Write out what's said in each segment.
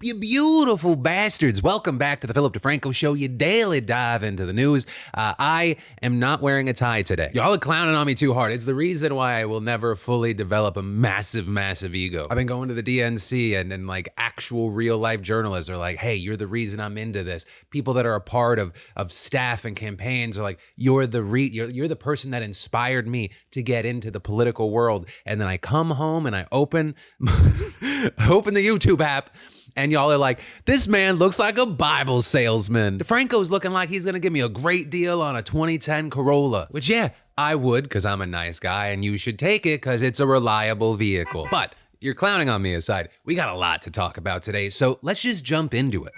You beautiful bastards. Welcome back to the Philip DeFranco Show, your daily dive into the news. I am not wearing a tie today. Y'all are clowning on me too hard. It's the reason why I will never fully develop a massive, massive ego. I've been going to the DNC and like actual real life journalists are like, hey, you're the reason I'm into this. People that are a part of staff and campaigns are like, you're the person that inspired me to get into the political world. And then I come home and I open the YouTube app, and y'all are like, this man looks like a Bible salesman. DeFranco's looking like he's gonna give me a great deal on a 2010 Corolla, which yeah, I would, because I'm a nice guy, and you should take it because it's a reliable vehicle. But you're clowning on me aside, we got a lot to talk about today, so let's just jump into it.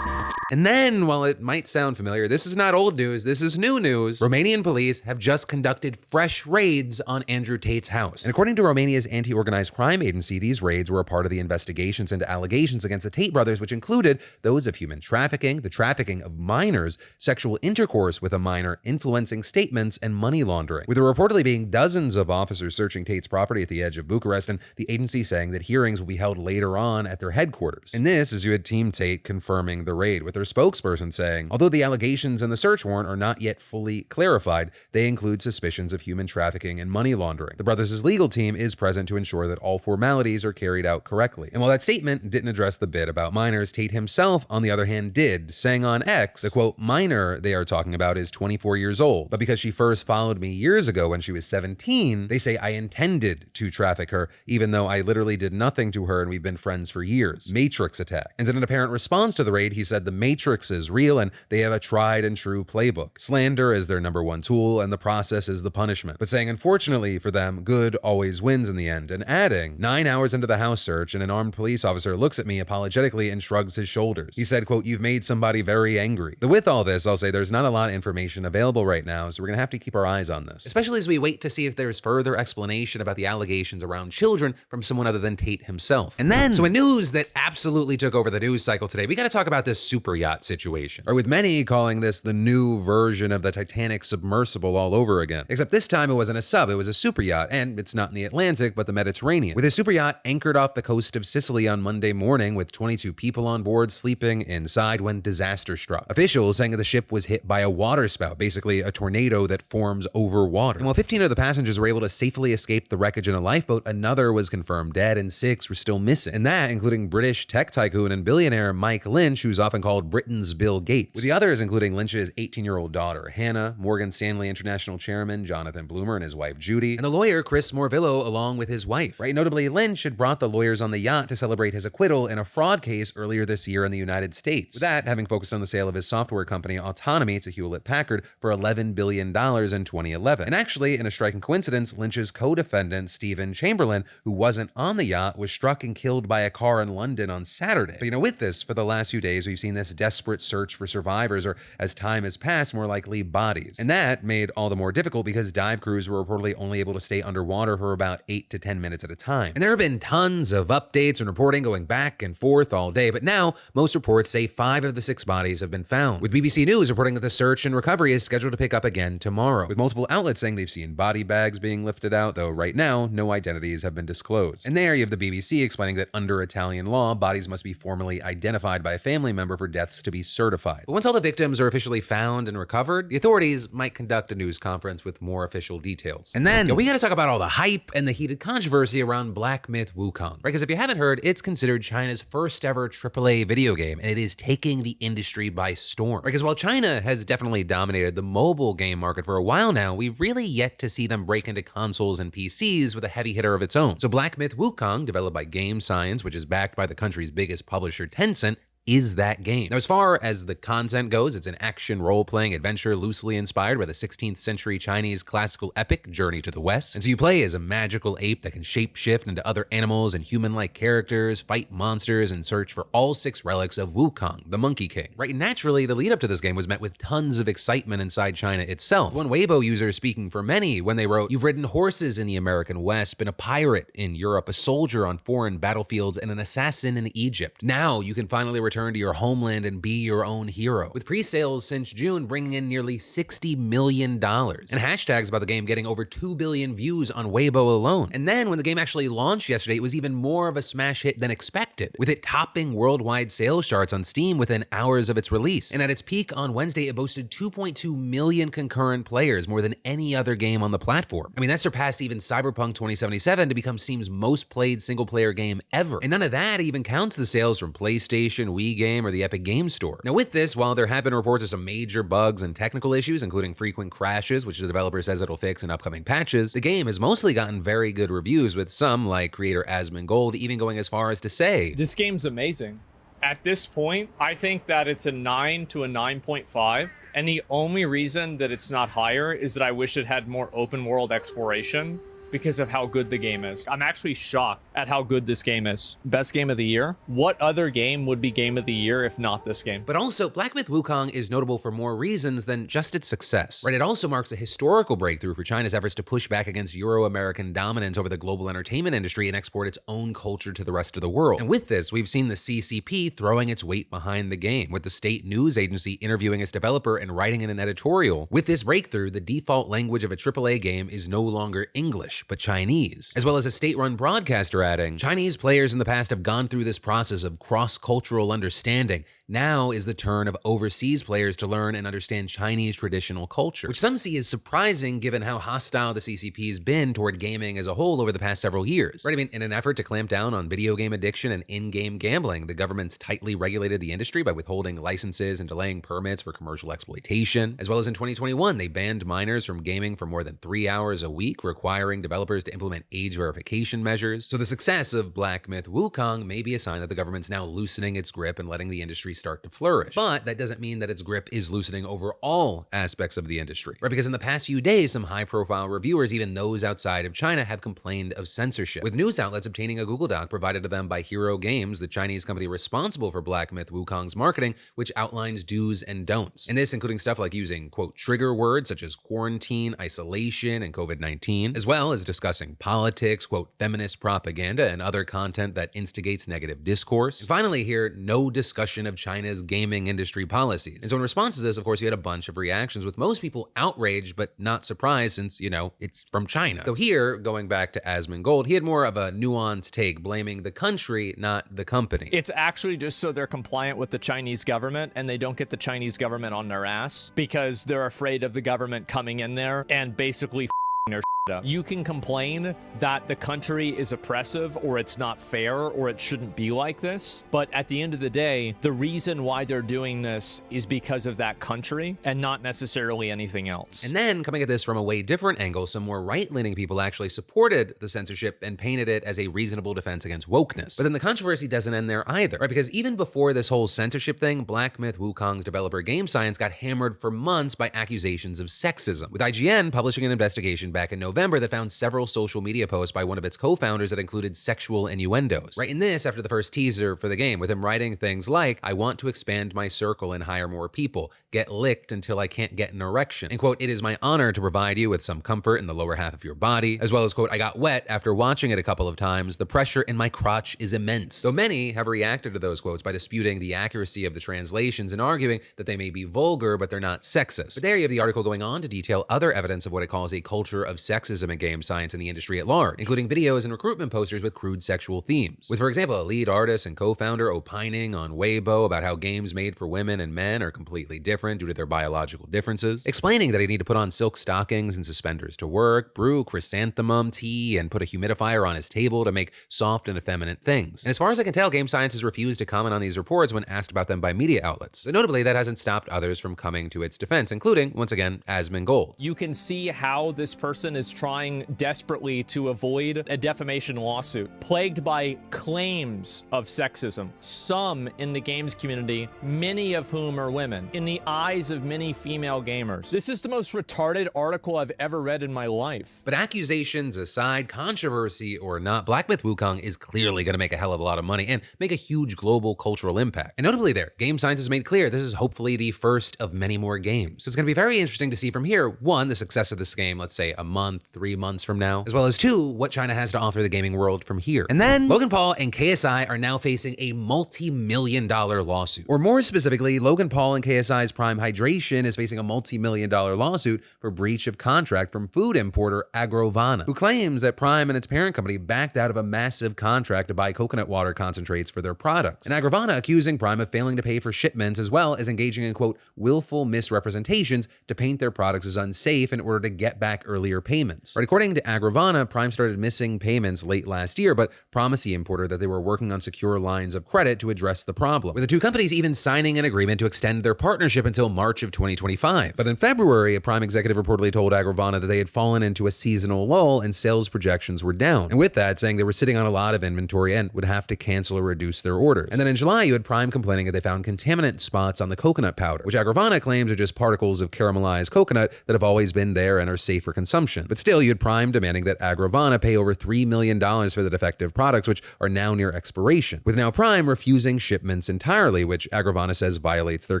And then, while it might sound familiar, this is not old news, this is new news. Romanian police have just conducted fresh raids on Andrew Tate's house. And according to Romania's anti-organized crime agency, these raids were a part of the investigations into allegations against the Tate brothers, which included those of human trafficking, the trafficking of minors, sexual intercourse with a minor, influencing statements, and money laundering. With there reportedly being dozens of officers searching Tate's property at the edge of Bucharest, and the agency saying that hearings will be held later on at their headquarters. And this is you had Team Tate confirming the raid, with their spokesperson saying, although the allegations in the search warrant are not yet fully clarified, they include suspicions of human trafficking and money laundering. The brothers' legal team is present to ensure that all formalities are carried out correctly. And while that statement didn't address the bit about minors, Tate himself, on the other hand, did, saying on X, the quote, minor they are talking about is 24 years old, but because she first followed me years ago when she was 17, they say I intended to traffic her, even though I literally did nothing to her and we've been friends for years. Matrix attack. And in an apparent response to the raid, he said the Matrix is real and they have a tried and true playbook. Slander is their number one tool and the process is the punishment. But saying, unfortunately for them, good always wins in the end, and adding, 9 hours into the house search and an armed police officer looks at me apologetically and shrugs his shoulders. He said, quote, you've made somebody very angry. But with all this, I'll say there's not a lot of information available right now, so we're gonna have to keep our eyes on this. Especially as we wait to see if there's further explanation about the allegations around children from someone other than Tate himself. And then, so in news that absolutely took over the news cycle today, we gotta talk about this super yacht situation. Or with many calling this the new version of the Titanic submersible all over again. Except this time it wasn't a sub, it was a super yacht, and it's not in the Atlantic, but the Mediterranean. With a super yacht anchored off the coast of Sicily on Monday morning with 22 people on board sleeping inside when disaster struck. Officials saying that the ship was hit by a waterspout, basically a tornado that forms over water. And while 15 of the passengers were able to safely escape the wreckage in a lifeboat, another was confirmed dead and 6 were still missing. And that including British tech tycoon and billionaire Mike Lynch, who's often called Britain's Bill Gates. With the others including Lynch's 18-year-old daughter, Hannah, Morgan Stanley International Chairman Jonathan Bloomer and his wife Judy, and the lawyer Chris Morvillo along with his wife. Right, notably Lynch had brought the lawyers on the yacht to celebrate his acquittal in a fraud case earlier this year in the United States. With that, having focused on the sale of his software company Autonomy to Hewlett-Packard for $11 billion in 2011. And actually, in a striking coincidence, Lynch's co-defendant, Stephen Chamberlain, who wasn't on the yacht, was struck and killed by a car in London on Saturday. But with this, for the last few days, we've seen this desperate search for survivors, or as time has passed, more likely bodies. And that made all the more difficult because dive crews were reportedly only able to stay underwater for about 8 to 10 minutes at a time. And there have been tons of updates and reporting going back and forth all day, but now most reports say 5 of the 6 bodies have been found, with BBC News reporting that the search and recovery is scheduled to pick up again tomorrow, with multiple outlets saying they've seen body bags being lifted out, though right now, no identities have been disclosed. And there you have the BBC explaining that under Italian law, bodies must be formally identified by a family member for deaths to be certified. But once all the victims are officially found and recovered, the authorities might conduct a news conference with more official details. And then, we gotta talk about all the hype and the heated controversy around Black Myth Wukong, right? Because if you haven't heard, it's considered China's first ever AAA video game, and it is taking the industry by storm. Because while China has definitely dominated the mobile game market for a while now, we've really yet to see them break into consoles and PCs with a heavy hitter of its own. So Black Myth Wukong, developed by Game Science, which is backed by the country's biggest publisher, Tencent, is that game. Now, as far as the content goes, it's an action role-playing adventure loosely inspired by the 16th century Chinese classical epic Journey to the West. And so you play as a magical ape that can shape-shift into other animals and human-like characters, fight monsters, and search for all 6 relics of Wukong, the Monkey King. Right, naturally, the lead-up to this game was met with tons of excitement inside China itself. One Weibo user speaking for many when they wrote, "You've ridden horses in the American West, been a pirate in Europe, a soldier on foreign battlefields, and an assassin in Egypt. Now you can finally return to your homeland and be your own hero, with pre-sales since June bringing in nearly $60 million, and hashtags about the game getting over 2 billion views on Weibo alone. And then when the game actually launched yesterday, it was even more of a smash hit than expected, with it topping worldwide sales charts on Steam within hours of its release. And at its peak on Wednesday, it boasted 2.2 million concurrent players, more than any other game on the platform. I mean, that surpassed even Cyberpunk 2077 to become Steam's most played single-player game ever. And none of that even counts the sales from PlayStation, Wii Game, or the Epic Games Store. Now with this, while there have been reports of some major bugs and technical issues, including frequent crashes, which the developer says it'll fix in upcoming patches, the game has mostly gotten very good reviews, with some, like creator Asmongold, even going as far as to say, "This game's amazing." At this point, I think that it's a 9 to a 9.5. And the only reason that it's not higher is that I wish it had more open world exploration because of how good the game is. I'm actually shocked at how good this game is. Best game of the year? What other game would be game of the year if not this game? But also, Black Myth: Wukong is notable for more reasons than just its success, right? It also marks a historical breakthrough for China's efforts to push back against Euro-American dominance over the global entertainment industry and export its own culture to the rest of the world. And with this, we've seen the CCP throwing its weight behind the game, with the state news agency interviewing its developer and writing in an editorial. With this breakthrough, the default language of a AAA game is no longer English, but Chinese, as well as a state-run broadcaster adding, "Chinese players in the past have gone through this process of cross-cultural understanding. Now is the turn of overseas players to learn and understand Chinese traditional culture," which some see as surprising given how hostile the CCP has been toward gaming as a whole over the past several years. Right? I mean, in an effort to clamp down on video game addiction and in-game gambling, the government's tightly regulated the industry by withholding licenses and delaying permits for commercial exploitation. As well as in 2021, they banned minors from gaming for more than 3 hours a week, requiring developers to implement age verification measures. So the success of Black Myth: Wukong may be a sign that the government's now loosening its grip and letting the industry start to flourish. But that doesn't mean that its grip is loosening over all aspects of the industry, right? Because in the past few days, some high-profile reviewers, even those outside of China, have complained of censorship, with news outlets obtaining a Google Doc provided to them by Hero Games, the Chinese company responsible for Black Myth: Wukong's marketing, which outlines do's and don'ts. And this including stuff like using, quote, trigger words such as quarantine, isolation, and COVID-19, as well as discussing politics, quote, feminist propaganda, and other content that instigates negative discourse. And finally here, no discussion of China's gaming industry policies. And so in response to this, of course, you had a bunch of reactions, with most people outraged but not surprised since, you know, it's from China. So here, going back to Asmongold, he had more of a nuanced take, blaming the country, not the company. It's actually just so they're compliant with the Chinese government and they don't get the Chinese government on their ass because they're afraid of the government coming in there and basically their up. You can complain that the country is oppressive or it's not fair or it shouldn't be like this, but at the end of the day, the reason why they're doing this is because of that country and not necessarily anything else. And then, coming at this from a way different angle, some more right-leaning people actually supported the censorship and painted it as a reasonable defense against wokeness. But then the controversy doesn't end there either, right? Because even before this whole censorship thing, Black Myth: Wukong's developer Game Science got hammered for months by accusations of sexism, with IGN publishing an investigation back in November that found several social media posts by one of its co-founders that included sexual innuendos. Right, in this, after the first teaser for the game, with him writing things like, "I want to expand my circle and hire more people, get licked until I can't get an erection," and quote, "It is my honor to provide you with some comfort in the lower half of your body," as well as quote, "I got wet after watching it a couple of times, the pressure in my crotch is immense." Though many have reacted to those quotes by disputing the accuracy of the translations and arguing that they may be vulgar, but they're not sexist. But there you have the article going on to detail other evidence of what it calls a culture of sexism in game science and the industry at large, including videos and recruitment posters with crude sexual themes. With, for example, a lead artist and co-founder opining on Weibo about how games made for women and men are completely different due to their biological differences, explaining that I need to put on silk stockings and suspenders to work, brew chrysanthemum tea, and put a humidifier on his table to make soft and effeminate things. And as far as I can tell, Game Science has refused to comment on these reports when asked about them by media outlets. But notably, that hasn't stopped others from coming to its defense, including, once again, Asmongold. You can see how this person is trying desperately to avoid a defamation lawsuit, plagued by claims of sexism, some in the games community, many of whom are women, in the eyes of many female gamers. This is the most retarded article I've ever read in my life. But accusations aside, controversy or not, Black Myth: Wukong is clearly going to make a hell of a lot of money and make a huge global cultural impact. And notably there, Game Science has made clear this is hopefully the first of many more games. So it's going to be very interesting to see from here, one, the success of this game, let's say a month, month, 3 months from now, as well as 2, what China has to offer the gaming world from here. And then Logan Paul and KSI are now facing a multi-million-dollar lawsuit. Or more specifically, Logan Paul and KSI's Prime Hydration is facing a multi-million-dollar lawsuit for breach of contract from food importer Agrovana, who claims that Prime and its parent company backed out of a massive contract to buy coconut water concentrates for their products. And Agrovana accusing Prime of failing to pay for shipments as well as engaging in, quote, willful misrepresentations to paint their products as unsafe in order to get back earlier payments. Right, according to Agrovana, Prime started missing payments late last year, but promised the importer that they were working on secure lines of credit to address the problem, with the two companies even signing an agreement to extend their partnership until March of 2025. But in February, a Prime executive reportedly told Agrovana that they had fallen into a seasonal lull and sales projections were down. And with that, saying they were sitting on a lot of inventory and would have to cancel or reduce their orders. And then in July, you had Prime complaining that they found contaminant spots on the coconut powder, which Agrovana claims are just particles of caramelized coconut that have always been there and are safe for consumption. But still, you had Prime demanding that Agrovana pay over $3 million for the defective products, which are now near expiration, with now Prime refusing shipments entirely, which Agrovana says violates their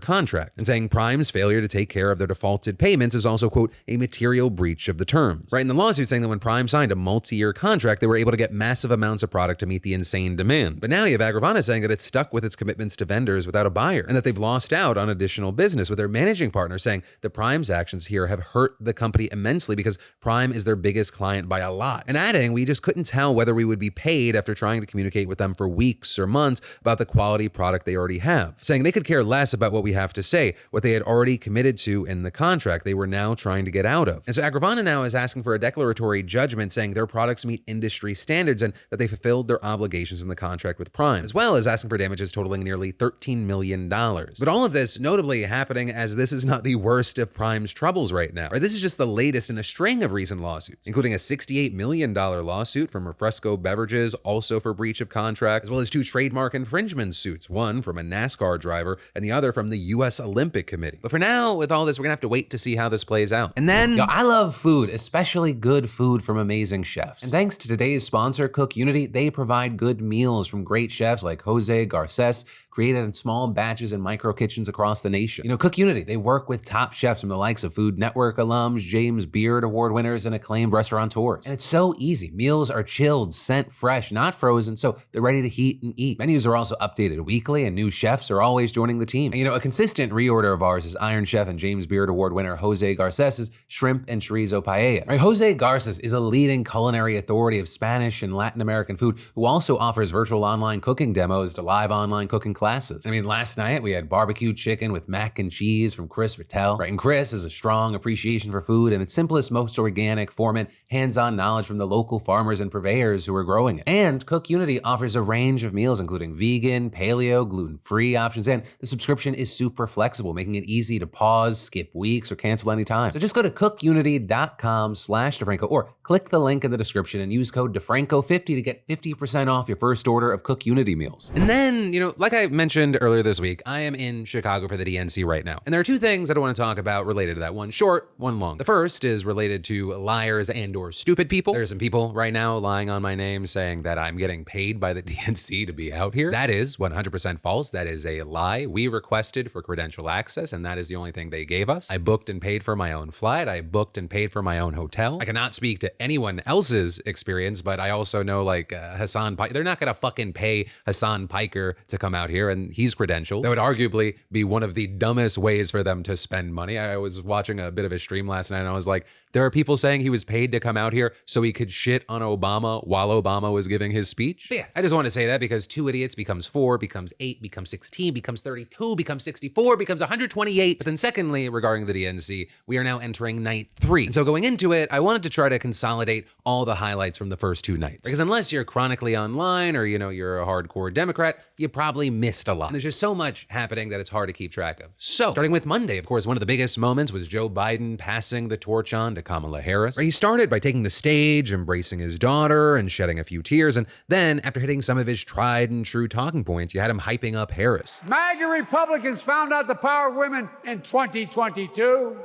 contract, and saying Prime's failure to take care of their defaulted payments is also, quote, a material breach of the terms. Right in the lawsuit saying that when Prime signed a multi-year contract, they were able to get massive amounts of product to meet the insane demand. But now you have Agrovana saying that it's stuck with its commitments to vendors without a buyer, and that they've lost out on additional business, with their managing partner saying that Prime's actions here have hurt the company immensely because Prime is their biggest client by a lot. And adding, we just couldn't tell whether we would be paid after trying to communicate with them for weeks or months about the quality product they already have, saying they could care less about what we have to say, what they had already committed to in the contract they were now trying to get out of. And so Agrovana now is asking for a declaratory judgment saying their products meet industry standards and that they fulfilled their obligations in the contract with Prime, as well as asking for damages totaling nearly $13 million. But all of this notably happening as this is not the worst of Prime's troubles right now. This is just the latest in a string of recent lawsuits, including a $68 million lawsuit from Refresco Beverages, also for breach of contract, as well as 2 trademark infringement suits, one from a NASCAR driver and the other from the U.S. Olympic Committee. But for now, with all this, we're gonna have to wait to see how this plays out. And then, I love food, especially good food from amazing chefs. And thanks to today's sponsor, Cook Unity, they provide good meals from great chefs like Jose Garces, created in small batches in micro kitchens across the nation. You know, Cook Unity, they work with top chefs from the likes of Food Network alums, James Beard Award winners, and acclaimed restaurateurs. And it's so easy. Meals are chilled, sent fresh, not frozen, so they're ready to heat and eat. Menus are also updated weekly, and new chefs are always joining the team. And you know, a consistent reorder of ours is Iron Chef and James Beard Award winner Jose Garces' shrimp and chorizo paella. Right, Jose Garces is a leading culinary authority of Spanish and Latin American food who also offers virtual online cooking demos to live online cooking classes. I mean, last night we had barbecue chicken with mac and cheese from Chris Rattel, right? And Chris has a strong appreciation for food in its simplest, most organic form and hands-on knowledge from the local farmers and purveyors who are growing it. And Cook Unity offers a range of meals, including vegan, paleo, gluten-free options, and the subscription is super flexible, making it easy to pause, skip weeks, or cancel anytime. So just go to cookunity.com/DeFranco or click the link in the description and use code DeFranco50 to get 50% off your first order of Cook Unity meals. And then, you know, like I mentioned earlier this week, I am in Chicago for the DNC right now. And there are 2 things that I want to talk about related to that. One short, one long. The first is related to liars and or stupid people. There are some people right now lying on my name saying that I'm getting paid by the DNC to be out here. That is 100% false. That is a lie. We requested for credential access, and that is the only thing they gave us. I booked and paid for my own flight. I booked and paid for my own hotel. I cannot speak to anyone else's experience, but I also know like Hassan Piker, they're not gonna fucking pay Hassan Piker to come out here, and he's credentialed. That would arguably be one of the dumbest ways for them to spend money. I was watching a bit of a stream last night and I was like, there are people saying he was paid to come out here so he could shit on Obama while Obama was giving his speech. But yeah, I just want to say that because 2 idiots becomes 4, becomes 8, becomes 16, becomes 32, becomes 64, becomes 128. But then secondly, regarding the DNC, we are now entering night 3. And so going into it, I wanted to try to consolidate all the highlights from the first 2 nights. Because unless you're chronically online or, you know, you're a hardcore Democrat, you probably missed a lot. And there's just so much happening that it's hard to keep track of. So starting with Monday, of course, one of the biggest moments was Joe Biden passing the torch on to Kamala Harris. He started by taking the stage, embracing his daughter, and shedding a few tears. And then, after hitting some of his tried and true talking points, you had him hyping up Harris. MAGA Republicans found out the power of women in 2022.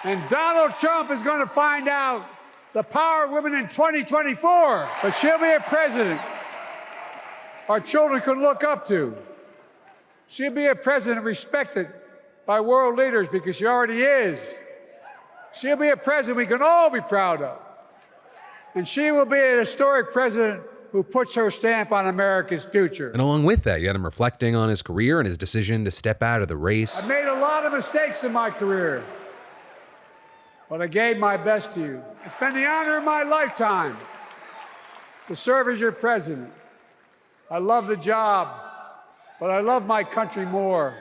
And Donald Trump is going to find out the power of women in 2024. But she'll be a president our children can look up to. She'll be a president respected by world leaders because she already is. She'll be a president we can all be proud of. And she will be a historic president who puts her stamp on America's future. And along with that, you had him reflecting on his career and his decision to step out of the race. I made a lot of mistakes in my career, but I gave my best to you. It's been the honor of my lifetime to serve as your president. I love the job, but I love my country more.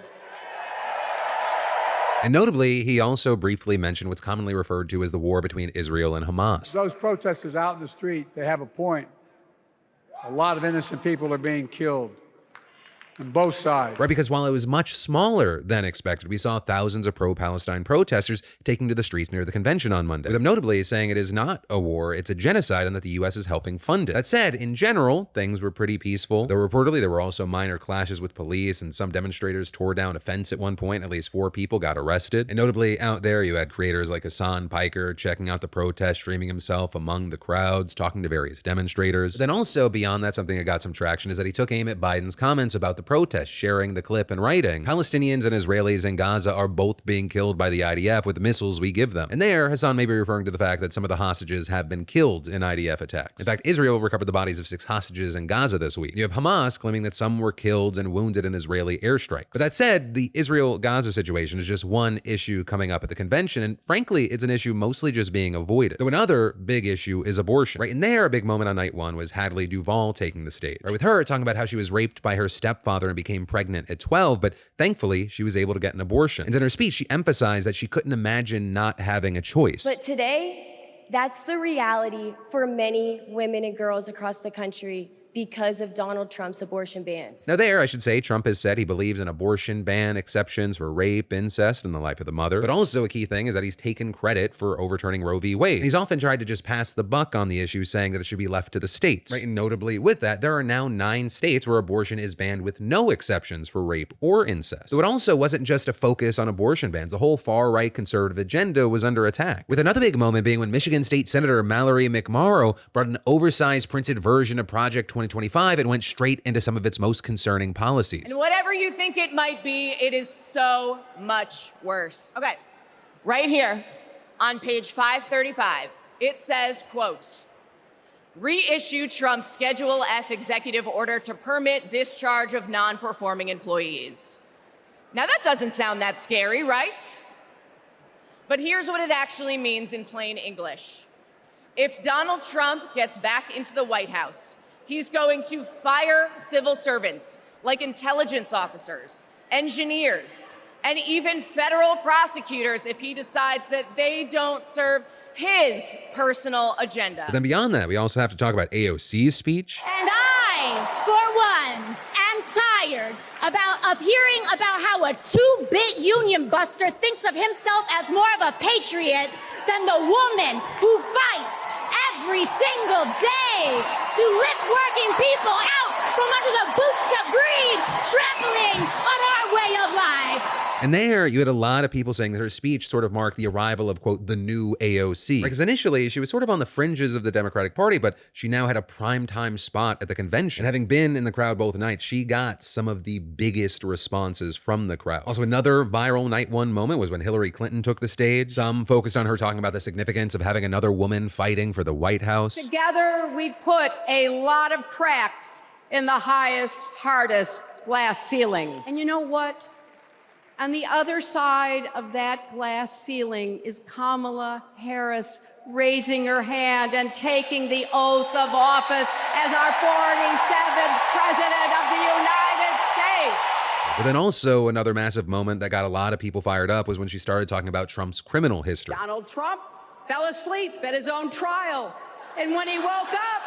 And notably, he also briefly mentioned what's commonly referred to as the war between Israel and Hamas. Those protesters out in the street, they have a point. A lot of innocent people are being killed on both sides. Right, because while it was much smaller than expected, we saw thousands of pro-Palestine protesters taking to the streets near the convention on Monday, with them notably saying it is not a war, it's a genocide, and that the U.S. is helping fund it. That said, in general, things were pretty peaceful, though reportedly there were also minor clashes with police, and some demonstrators tore down a fence at one point. At least 4 people got arrested. And notably, out there, you had creators like Hassan Piker checking out the protest, streaming himself among the crowds, talking to various demonstrators. But then also, beyond that, something that got some traction is that he took aim at Biden's comments about the protest, sharing the clip and writing, "Palestinians and Israelis in Gaza are both being killed by the IDF with the missiles we give them." And there, Hassan may be referring to the fact that some of the hostages have been killed in IDF attacks. In fact, Israel recovered the bodies of 6 hostages in Gaza this week. You have Hamas claiming that some were killed and wounded in Israeli airstrikes. But that said, the Israel-Gaza situation is just one issue coming up at the convention, and frankly, it's an issue mostly just being avoided. Though another big issue is abortion. Right, and there, a big moment on night one was Hadley Duvall taking the stage. Right, with her talking about how she was raped by her stepfather and became pregnant at 12, but thankfully she was able to get an abortion. And in her speech, she emphasized that she couldn't imagine not having a choice. But today, that's the reality for many women and girls across the country because of Donald Trump's abortion bans. Now there, I should say, Trump has said he believes in abortion ban exceptions for rape, incest, and the life of the mother. But also a key thing is that he's taken credit for overturning Roe v. Wade. And he's often tried to just pass the buck on the issue, saying that it should be left to the states. Right? And notably with that, there are now 9 states where abortion is banned with no exceptions for rape or incest. So it also wasn't just a focus on abortion bans. The whole far-right conservative agenda was under attack. With another big moment being when Michigan State Senator Mallory McMorrow brought an oversized printed version of Project 2025 and went straight into some of its most concerning policies. And whatever you think it might be, it is so much worse. Okay, right here on page 535, it says, quote, "Reissue Trump's Schedule F executive order to permit discharge of non-performing employees." Now that doesn't sound that scary, right? But here's what it actually means in plain English. If Donald Trump gets back into the White House, he's going to fire civil servants like intelligence officers, engineers, and even federal prosecutors if he decides that they don't serve his personal agenda. But then beyond that, we also have to talk about AOC's speech. And I, for one, am tired of hearing about how a 2-bit union buster thinks of himself as more of a patriot than the woman who fights every single day to lift working people out from under the boots of greed, trampling on our way of life. And there, you had a lot of people saying that her speech sort of marked the arrival of, quote, the new AOC. Because initially, she was sort of on the fringes of the Democratic Party, but she now had a primetime spot at the convention. And having been in the crowd both nights, she got some of the biggest responses from the crowd. Also, another viral night one moment was when Hillary Clinton took the stage. Some focused on her talking about the significance of having another woman fighting for the White House. Together, we put a lot of cracks in the highest, hardest glass ceiling. And you know what? On the other side of that glass ceiling is Kamala Harris raising her hand and taking the oath of office as our 47th President of the United States. But then also another massive moment that got a lot of people fired up was when she started talking about Trump's criminal history. Donald Trump fell asleep at his own trial. And when he woke up,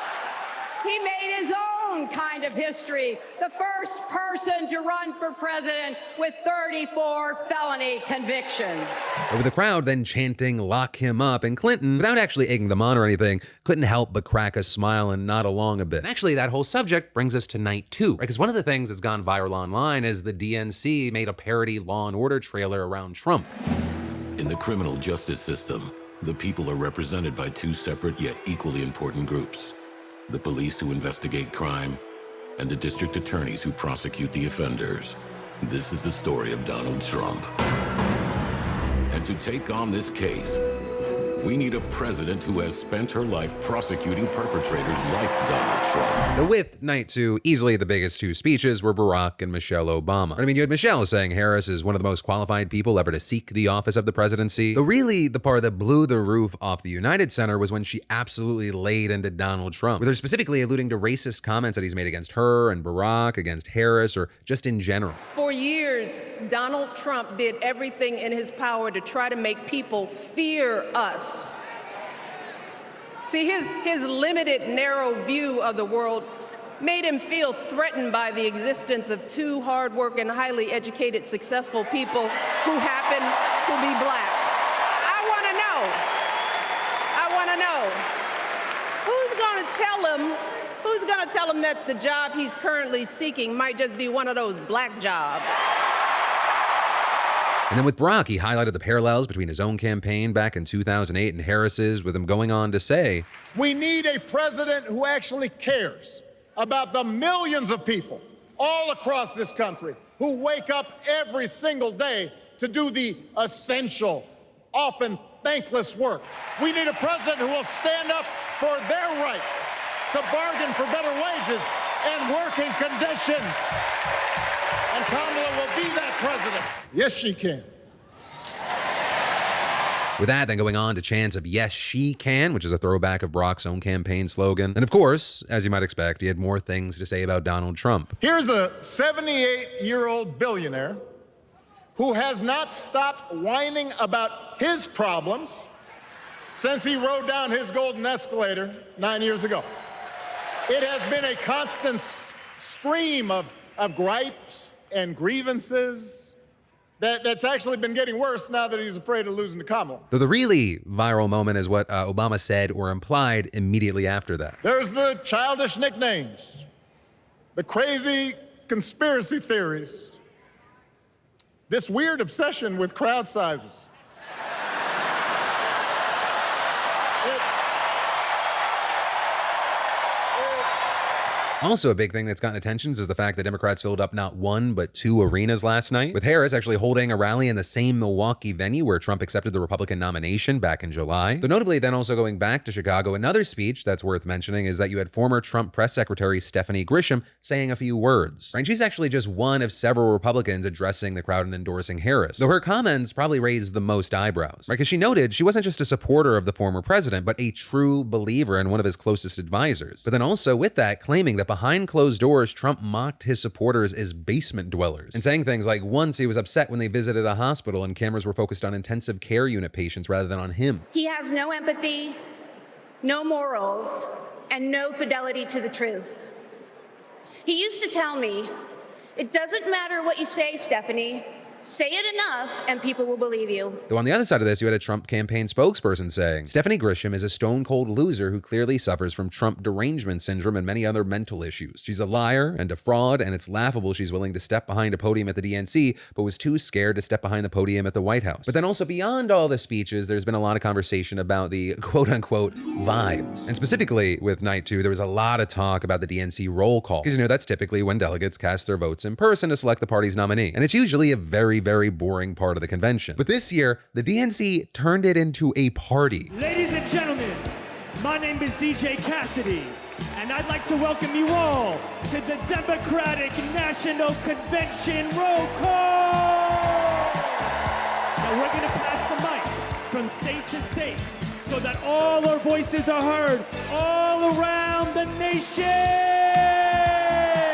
he made his own kind of history. The first person to run for president with 34 felony convictions. With the crowd then chanting, "Lock him up," and Clinton, without actually egging them on or anything, couldn't help but crack a smile and nod along a bit. And actually, that whole subject brings us to night 2, right? Because one of the things that's gone viral online is the DNC made a parody Law and Order trailer around Trump. In the criminal justice system, the people are represented by 2 separate yet equally important groups: the police who investigate crime, and the district attorneys who prosecute the offenders. This is the story of Donald Trump. And to take on this case, we need a president who has spent her life prosecuting perpetrators like Donald Trump. But with night 2, easily the biggest 2 speeches were Barack and Michelle Obama. I mean, you had Michelle saying Harris is one of the most qualified people ever to seek the office of the presidency. Though really, the part that blew the roof off the United Center was when she absolutely laid into Donald Trump, with her specifically alluding to racist comments that he's made against her and Barack, against Harris, or just in general. For years, Donald Trump did everything in his power to try to make people fear us. See, his limited, narrow view of the world made him feel threatened by the existence of 2 hard-working, highly educated, successful people who happen to be black. I want to know, who's going to tell him that the job he's currently seeking might just be one of those black jobs? And then with Barack, he highlighted the parallels between his own campaign back in 2008 and Harris's, with him going on to say, "We need a president who actually cares about the millions of people all across this country who wake up every single day to do the essential, often thankless work. We need a president who will stand up for their right to bargain for better wages and working conditions. And Kamala will be that president. Yes, she can." With that, then going on to chants of "Yes, she can," which is a throwback of Barack's own campaign slogan. And of course, as you might expect, he had more things to say about Donald Trump. Here's a 78-year-old billionaire who has not stopped whining about his problems since he rode down his golden escalator 9 years ago. It has been a constant stream of gripes and grievances that's actually been getting worse now that he's afraid of losing to Kamala. Though the really viral moment is what Obama said or implied immediately after that. There's the childish nicknames, the crazy conspiracy theories, this weird obsession with crowd sizes. Also, a big thing that's gotten attention is the fact that Democrats filled up not 1, but 2 arenas last night, with Harris actually holding a rally in the same Milwaukee venue where Trump accepted the Republican nomination back in July. Though notably then also going back to Chicago, another speech that's worth mentioning is that you had former Trump press secretary Stephanie Grisham saying a few words. Right? She's actually just one of several Republicans addressing the crowd and endorsing Harris, though her comments probably raised the most eyebrows. Right? Because she noted she wasn't just a supporter of the former president, but a true believer and one of his closest advisors. But then also with that, claiming that behind closed doors, Trump mocked his supporters as basement dwellers, and saying things like once he was upset when they visited a hospital and cameras were focused on intensive care unit patients rather than on him. He has no empathy, no morals, and no fidelity to the truth. He used to tell me, "It doesn't matter what you say, Stephanie. Say it enough and people will believe you." Though on the other side of this, you had a Trump campaign spokesperson saying, "Stephanie Grisham is a stone-cold loser who clearly suffers from Trump derangement syndrome and many other mental issues. She's a liar and a fraud, and it's laughable she's willing to step behind a podium at the DNC, but was too scared to step behind the podium at the White House." But then also beyond all the speeches, there's been a lot of conversation about the quote-unquote vibes. And specifically with night 2, there was a lot of talk about the DNC roll call, because that's typically when delegates cast their votes in person to select the party's nominee. And it's usually a very boring part of the convention. But this year, the DNC turned it into a party. Ladies and gentlemen, my name is DJ Cassidy, and I'd like to welcome you all to the Democratic National Convention roll call. Now we're going to pass the mic from state to state so that all our voices are heard all around the nation.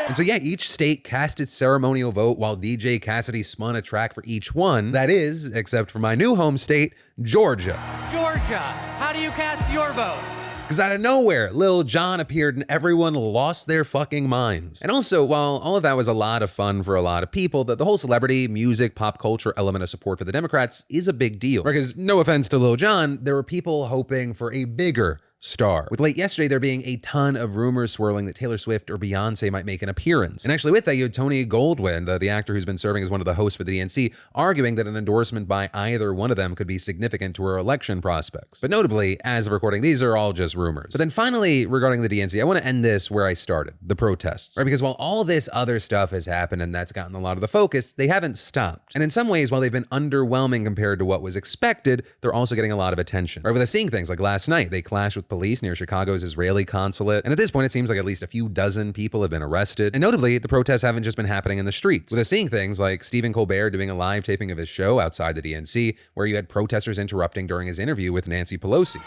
And so yeah, each state cast its ceremonial vote while DJ Cassidy spun a track for each one. That is, except for my new home state, Georgia. Georgia, how do you cast your vote? Because out of nowhere, Lil Jon appeared and everyone lost their fucking minds. And also, while all of that was a lot of fun for a lot of people, the whole celebrity, music, pop culture element of support for the Democrats is a big deal. Because no offense to Lil Jon, there were people hoping for a bigger star. With late yesterday there being a ton of rumors swirling that Taylor Swift or Beyonce might make an appearance. And actually with that, you had Tony Goldwyn, the actor who's been serving as one of the hosts for the DNC, arguing that an endorsement by either one of them could be significant to her election prospects. But notably, as of recording, these are all just rumors. But then finally, regarding the DNC, I want to end this where I started, the protests. Right? Because while all this other stuff has happened and that's gotten a lot of the focus, they haven't stopped. And in some ways, while they've been underwhelming compared to what was expected, they're also getting a lot of attention. Right? With us seeing things like last night, they clashed with police near Chicago's Israeli consulate. And at this point, it seems like at least a few dozen people have been arrested. And notably, the protests haven't just been happening in the streets. With us seeing things like Stephen Colbert doing a live taping of his show outside the DNC, where you had protesters interrupting during his interview with Nancy Pelosi.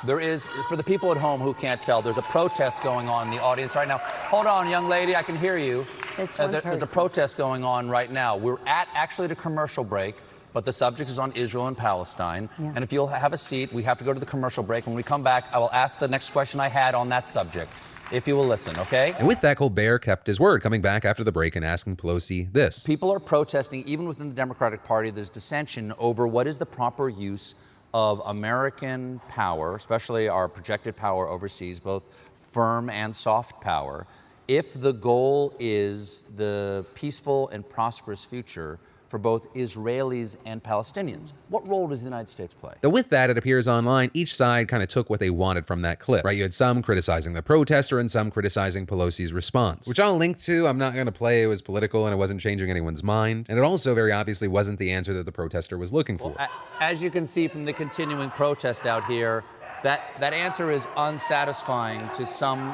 There is, for the people at home who can't tell, there's a protest going on in the audience right now. Hold on, young lady, I can hear you. There's a protest going on right now. We're at actually the commercial break, but the subject is on Israel and Palestine. Yeah. And if you'll have a seat, we have to go to the commercial break. When we come back, I will ask the next question I had on that subject, if you will listen, okay? And with that, Colbert kept his word, coming back after the break and asking Pelosi this. People are protesting, even within the Democratic Party, there's dissension over what is the proper use of American power, especially our projected power overseas, both firm and soft power, if the goal is the peaceful and prosperous future for both Israelis and Palestinians. What role does the United States play? Though with that, it appears online, each side kind of took what they wanted from that clip, right? You had some criticizing the protester and some criticizing Pelosi's response, which I'll link to. I'm not going to play. It was political and it wasn't changing anyone's mind. And it also very obviously wasn't the answer that the protester was looking for. Well, as you can see from the continuing protest out here, that answer is unsatisfying to some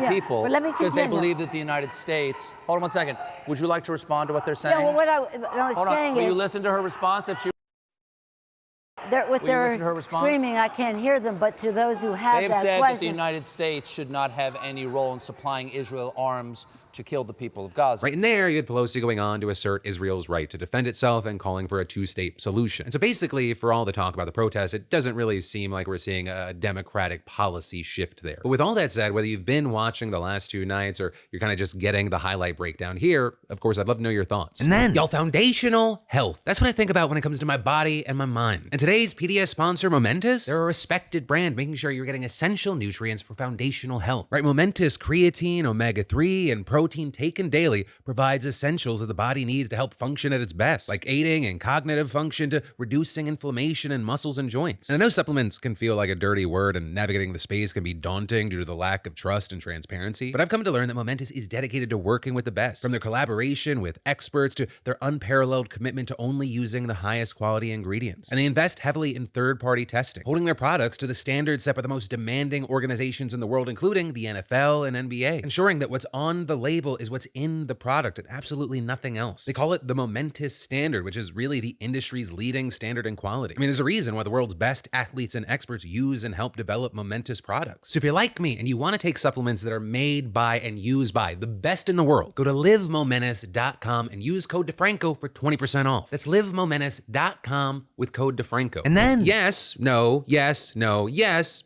people, because they believe that the United States. Hold on one second. Would you like to respond to what they're saying? Yeah, well, what I was saying is. Will you listen to her response if she? With their screaming, I can't hear them. But to those who have they've that said question, that the United States should not have any role in supplying Israel arms to kill the people of Gaza. Right, and there you had Pelosi going on to assert Israel's right to defend itself and calling for a two-state solution. And so basically, for all the talk about the protests, it doesn't really seem like we're seeing a Democratic policy shift there. But with all that said, whether you've been watching the last two nights or you're kind of just getting the highlight breakdown here, of course, I'd love to know your thoughts. And then, y'all, foundational health. That's what I think about when it comes to my body and my mind. And today's PDS sponsor, Momentous, they're a respected brand, making sure you're getting essential nutrients for foundational health. Right, Momentous creatine, omega-3, and protein taken daily provides essentials that the body needs to help function at its best, like aiding in cognitive function to reducing inflammation in muscles and joints. And I know supplements can feel like a dirty word and navigating the space can be daunting due to the lack of trust and transparency, but I've come to learn that Momentous is dedicated to working with the best, from their collaboration with experts to their unparalleled commitment to only using the highest quality ingredients. And they invest heavily in third-party testing, holding their products to the standards set by the most demanding organizations in the world, including the NFL and NBA, ensuring that what's on the label is what's in the product and absolutely nothing else. They call it the Momentous Standard, which is really the industry's leading standard in quality. I mean, there's a reason why the world's best athletes and experts use and help develop Momentous products. So if you're like me and you want to take supplements that are made by and used by the best in the world, go to livemomentous.com and use code DeFranco for 20% off. That's livemomentous.com with code DeFranco. And then yes, no,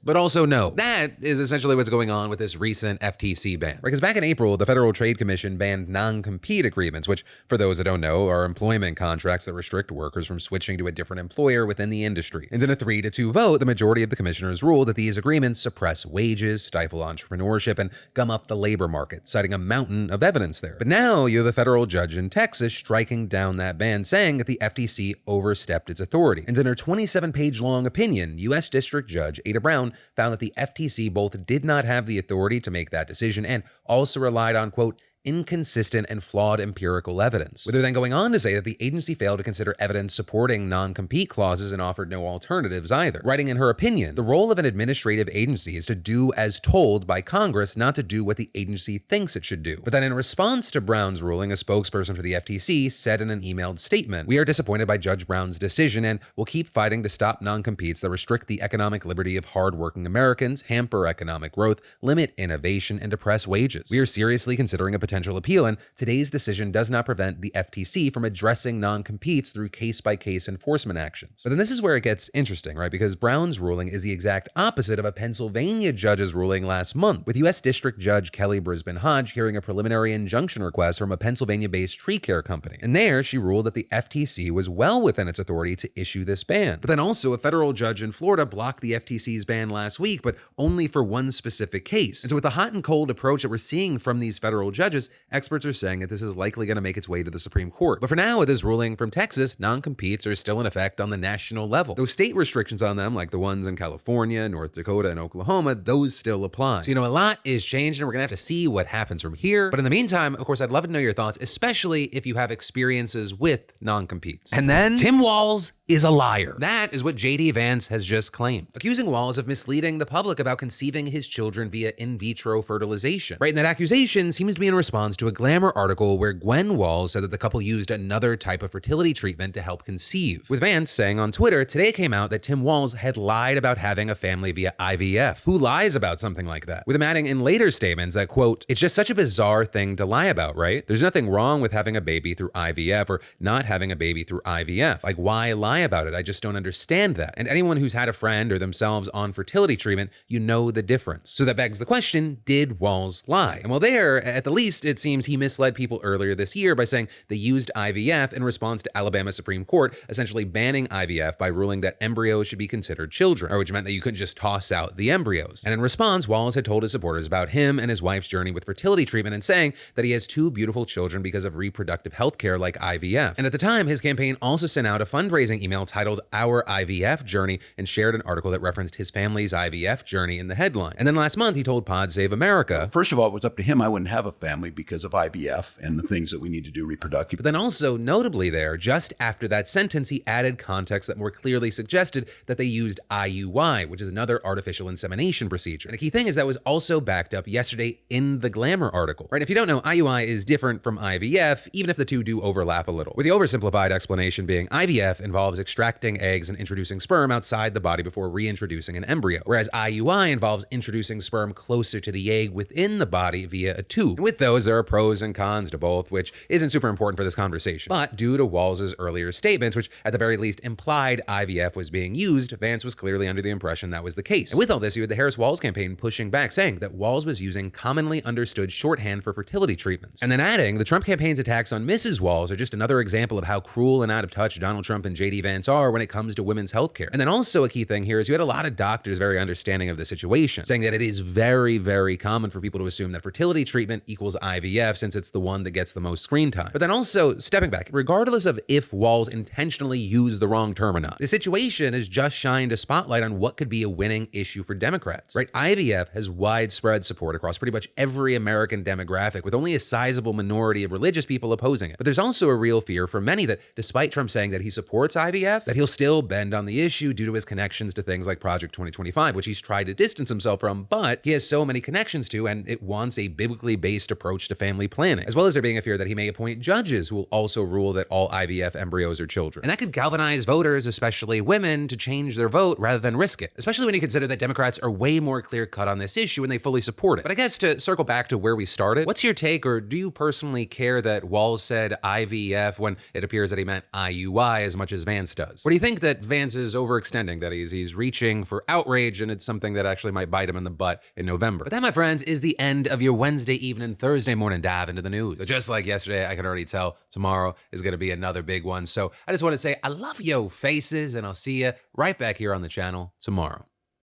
but also no. That is essentially what's going on with this recent FTC ban. Right? Because back in April, the Federal Trade Commission banned non-compete agreements, which, for those that don't know, are employment contracts that restrict workers from switching to a different employer within the industry. And in a 3-2 vote, the majority of the commissioners ruled that these agreements suppress wages, stifle entrepreneurship, and gum up the labor market, citing a mountain of evidence there. But now you have a federal judge in Texas striking down that ban, saying that the FTC overstepped its authority. And in her 27-page long opinion, U.S. District Judge Ada Brown found that the FTC both did not have the authority to make that decision and also relied on, quote, inconsistent and flawed empirical evidence, with her then going on to say that the agency failed to consider evidence supporting non-compete clauses and offered no alternatives either. Writing in her opinion, the role of an administrative agency is to do as told by Congress, not to do what the agency thinks it should do. But then in response to Brown's ruling, a spokesperson for the FTC said in an emailed statement, "We are disappointed by Judge Brown's decision and will keep fighting to stop non-competes that restrict the economic liberty of hardworking Americans, hamper economic growth, limit innovation, and depress wages. We are seriously considering a potential potential appeal, and today's decision does not prevent the FTC from addressing non-competes through case-by-case enforcement actions. But then this is where it gets interesting, right? Because Brown's ruling is the exact opposite of a Pennsylvania judge's ruling last month, with U.S. District Judge Kelly Brisbane Hodge hearing a preliminary injunction request from a Pennsylvania-based tree care company. And there, she ruled that the FTC was well within its authority to issue this ban. But then also, a federal judge in Florida blocked the FTC's ban last week, but only for one specific case. And so with the hot and cold approach that we're seeing from these federal judges, experts are saying that this is likely going to make its way to the Supreme Court. But for now, with this ruling from Texas, non-competes are still in effect on the national level. Those state restrictions on them, like the ones in California, North Dakota, and Oklahoma, those still apply. So, a lot is changed, and we're gonna have to see what happens from here. But in the meantime, of course, I'd love to know your thoughts, especially if you have experiences with non-competes. And then Tim Walz is a liar. That is what J.D. Vance has just claimed, accusing Walz of misleading the public about conceiving his children via in vitro fertilization. Right, and that accusation seems to be in response to a Glamour article where Gwen Walz said that the couple used another type of fertility treatment to help conceive, with Vance saying on Twitter, today it came out that Tim Walz had lied about having a family via IVF. Who lies about something like that? With him adding in later statements that, quote, it's just such a bizarre thing to lie about, right? There's nothing wrong with having a baby through IVF or not having a baby through IVF. Like, why lie about it? I just don't understand that. And anyone who's had a friend or themselves on fertility treatment, you know the difference. So that begs the question, did Walz lie? And well, there, at the least, it seems he misled people earlier this year by saying they used IVF in response to Alabama Supreme Court essentially banning IVF by ruling that embryos should be considered children, or which meant that you couldn't just toss out the embryos. And in response, Walz had told his supporters about him and his wife's journey with fertility treatment and saying that he has 2 beautiful children because of reproductive health care like IVF. And at the time, his campaign also sent out a fundraising email titled Our IVF Journey and shared an article that referenced his family's IVF journey in the headline. And then last month, he told Pod Save America, first of all, it was up to him. I wouldn't have a family because of IVF and the things that we need to do reproductive. But then also, notably there, just after that sentence, he added context that more clearly suggested that they used IUI, which is another artificial insemination procedure. And a key thing is that was also backed up yesterday in the Glamour article, right? If you don't know, IUI is different from IVF, even if the two do overlap a little. With the oversimplified explanation being IVF involves extracting eggs and introducing sperm outside the body before reintroducing an embryo, whereas IUI involves introducing sperm closer to the egg within the body via a tube. And with those, there are pros and cons to both, which isn't super important for this conversation. But due to Walz's earlier statements, which at the very least implied IVF was being used, Vance was clearly under the impression that was the case. And with all this, you had the Harris-Walz campaign pushing back, saying that Walz was using commonly understood shorthand for fertility treatments. And then adding, the Trump campaign's attacks on Mrs. Walz are just another example of how cruel and out of touch Donald Trump and J.D. Vance are when it comes to women's health care. And then also a key thing here is you had a lot of doctors very understanding of the situation, saying that it is very, very common for people to assume that fertility treatment equals IVF since it's the one that gets the most screen time. But then also, stepping back, regardless of if Walz intentionally used the wrong term or not, the situation has just shined a spotlight on what could be a winning issue for Democrats, right? IVF has widespread support across pretty much every American demographic, with only a sizable minority of religious people opposing it. But there's also a real fear for many that despite Trump saying that he supports IVF, that he'll still bend on the issue due to his connections to things like Project 2025, which he's tried to distance himself from, but he has so many connections to, and it wants a biblically based approach to family planning, as well as there being a fear that he may appoint judges who will also rule that all IVF embryos are children. And that could galvanize voters, especially women, to change their vote rather than risk it, especially when you consider that Democrats are way more clear-cut on this issue and they fully support it. But I guess to circle back to where we started, what's your take, or do you personally care that Walz said IVF when it appears that he meant IUI as much as Vance does? Or do you think that Vance is overextending, that he's reaching for outrage and it's something that actually might bite him in the butt in November? But that, my friends, is the end of your Wednesday evening, Thursday morning dive into the news. So just like yesterday, I can already tell tomorrow is going to be another big one. So I just want to say I love yo faces, and I'll see you right back here on the channel tomorrow.